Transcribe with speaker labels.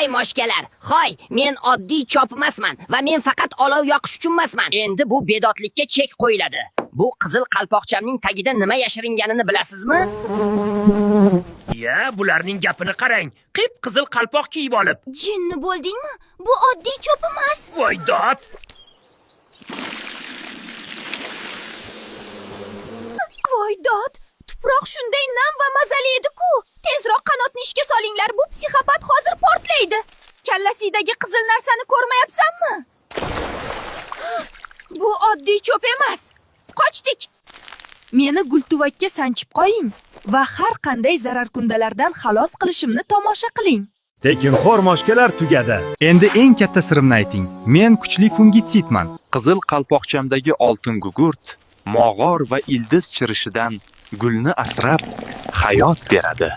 Speaker 1: Hoy moshkalar, hoy, men oddiy chopmasman va men faqat olov yoqish uchun emasman. Endi bu bedodlikka chek qo'yiladi. Bu qizil qalpoqchamning tagida nima yashiringanini bilasizmi?
Speaker 2: Ya, bularning gapini qarang. Qip qizil qalpoq kiyib olib.
Speaker 3: Jinni bo'ldingmi? Bu oddiy cho'p emas.
Speaker 2: Voy dod.
Speaker 3: Voy dod. Tuproq shunday nam va mazali edi-ku. Tezroq qanotni ishga solinglar, bu psixopat hozir portlaydi. Kallasidagi qizil narsani ko'rmayapsanmi? Bu oddiy cho'p emas. Qochdik. Meni gultuvakka sanchib qo'ying va har qanday zararkundalardan xalos qilishimni tomosha qiling.
Speaker 4: Tekinxo'r moshkalar tugadi. Endi eng katta sirimni ayting. Men kuchli fungitsidman.
Speaker 5: Qizil qalpoqchamdagi oltin gugurt mog'or va ildiz chirishidan gulni asrab hayot beradi.